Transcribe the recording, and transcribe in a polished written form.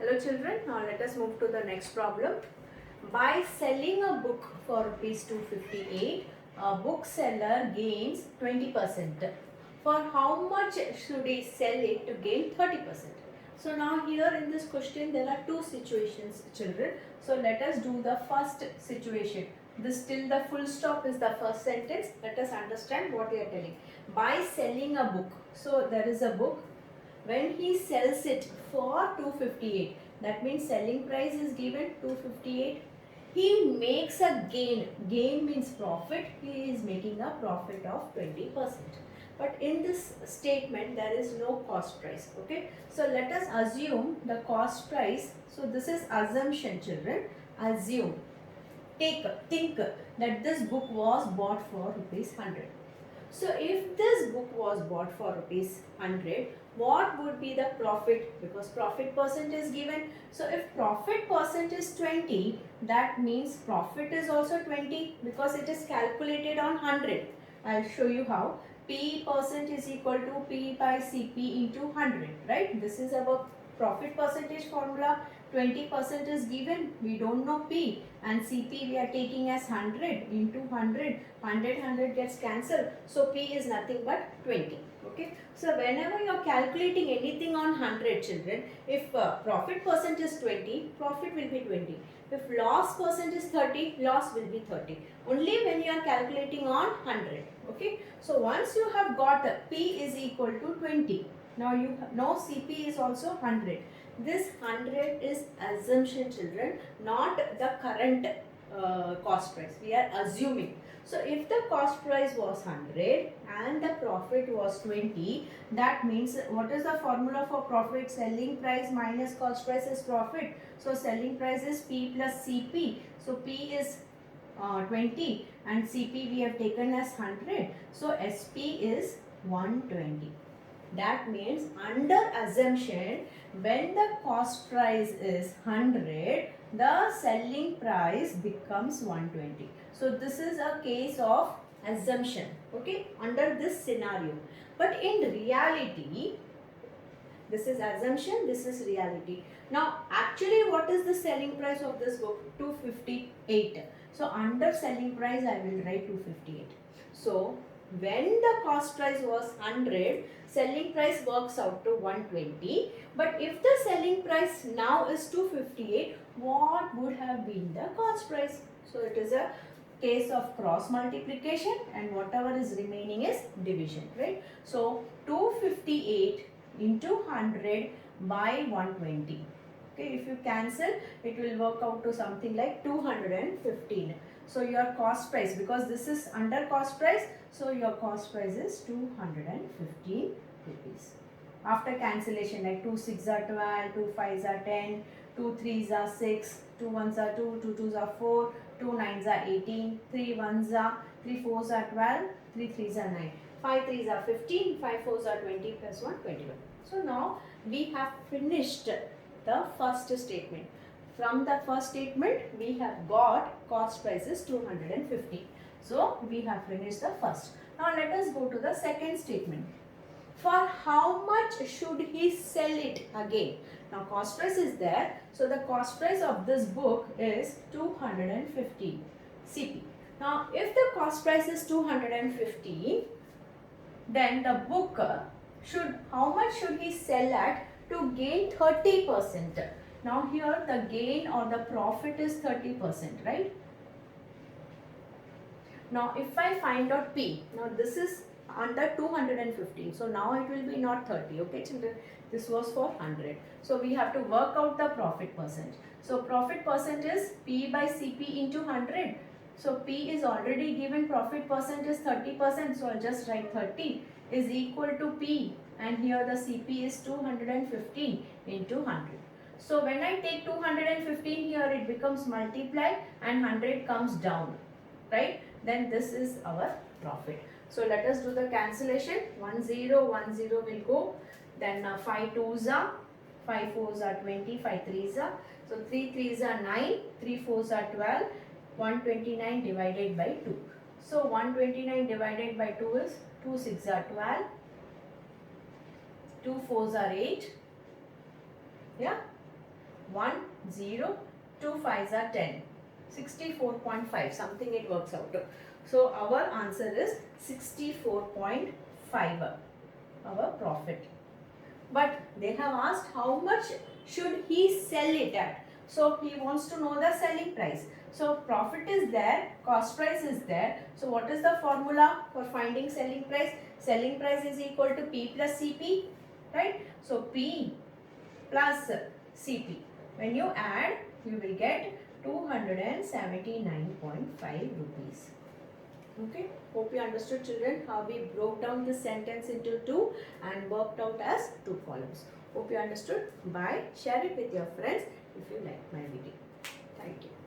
Hello children, now let us move to the next problem. By selling a book for rupees 258, a bookseller gains 20%. For how much should he sell it to gain 30%? So now here in this question there are two situations children. So let us do the first situation. This till the full stop is the first sentence. Let us understand what we are telling. By selling a book. So there is a book. When he sells it for 258, that means selling price is given 258, he makes a gain means profit, he is making a profit of 20%. But in this statement there is no cost price. Okay, so let us assume the cost price. So this is assumption children. Assume, think that this book was bought for rupees 100. So if this book was bought for rupees 100, what would be the profit? Because profit percent is given. So if profit percent is 20, that means profit is also 20 because it is calculated on 100. I'll show you how. P percent is equal to P by CP into 100, right? This is our profit percentage formula. 20% is given, we don't know P, and CP we are taking as 100 into 100, 100 gets cancelled, so P is nothing but 20. Okay, so whenever you are calculating anything on 100 children, if profit percent is 20, profit will be 20. If loss percent is 30, loss will be 30. Only when you are calculating on 100. Okay, so once you have got P is equal to 20, now you know CP is also 100. This 100 is assumption children, not the current cost price. We are assuming. So if the cost price was 100 and the profit was 20, that means what is the formula for profit? Selling price minus cost price is profit. So selling price is P plus CP. So P is 20 and CP we have taken as 100. So SP is 120. That means under assumption, when the cost price is 100, the selling price becomes 120. So this is a case of assumption, okay, under this scenario. But in reality, this is assumption, this is reality. Now actually what is the selling price of this book? 258. So under selling price I will write 258. So when the cost price was 100, selling price works out to 120. But if the selling price now is 258, what would have been the cost price? So it is a case of cross multiplication and whatever is remaining is division, right? So 258 into 100 by 120. Okay, if you cancel, it will work out to something like 215. So your cost price, because this is under cost price, so your cost price is 215 rupees. After cancellation, like 2 6 are 12, 2 5s are 10, 2 3s are 6, 2 1s are 2, 2 2s are 4, 2 9s are 18, 3 1s are 3 4s are 12, 3 3s are 9, 5 3s are 15, 5 4s are 20 plus 1 21. So now we have finished the first statement. From the first statement, we have got cost price is 250. So we have finished the first. Now let us go to the second statement. For how much should he sell it again? Now cost price is there. So the cost price of this book is 250 CP. Now if the cost price is 250, then the book how much should he sell at to gain 30%? Now here the gain or the profit is 30%, right? Now if I find out P, now this is under 215, so now it will be not 30, okay children, this was for 100. So we have to work out the profit percent. So profit percent is P by CP into 100. So P is already given, profit percent is 30%, so I'll just write 30 is equal to P, and here the CP is 215 into 100. So when I take 215 here, it becomes multiply and 100 comes down, right? Then this is our profit. So let us do the cancellation. 1 0 1 0 will go. Then 5 2s are, 5 4s are 20, 5 3s are. So 3 3s are 9, 3 4s are 12. 129 divided by 2. So 129 divided by 2 is 2 6 are 12. 2 4s are 8. Yeah. 1, 0, 2 5s are 10. 64.5, something it works out to. So our answer is 64.5, our profit. But they have asked how much should he sell it at. So he wants to know the selling price. So profit is there, cost price is there. So what is the formula for finding selling price? Selling price is equal to P plus CP, right? So P plus CP. When you add, you will get 279.5 rupees. Okay, hope you understood, children, how we broke down this sentence into two and worked out as two columns. Hope you understood. Bye. Share it with your friends if you like my video. Thank you.